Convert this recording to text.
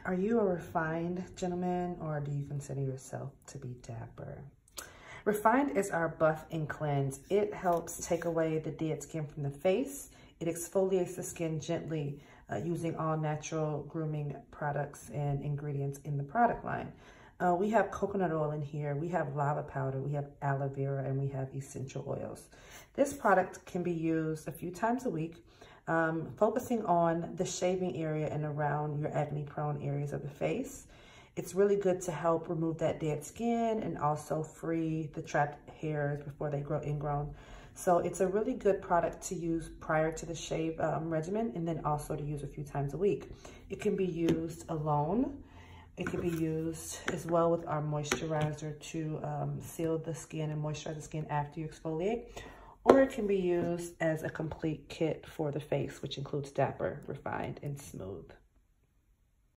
Are you a refined gentleman, or do you consider yourself to be dapper? Refined is our buff and cleanse. It helps take away the dead skin from the face. It exfoliates the skin gently using all natural grooming products and ingredients in the product line. We have coconut oil in here, we have lava powder, we have aloe vera, and we have essential oils. This product can be used a few times a week, focusing on the shaving area and around your acne-prone areas of the face. It's really good to help remove that dead skin and also free the trapped hairs before they grow ingrown. So it's a really good product to use prior to the shave regimen, and then also to use a few times a week. It can be used alone. It can be used as well with our moisturizer to seal the skin and moisturize the skin after you exfoliate. Or it can be used as a complete kit for the face, which includes dapper, refined, and smooth.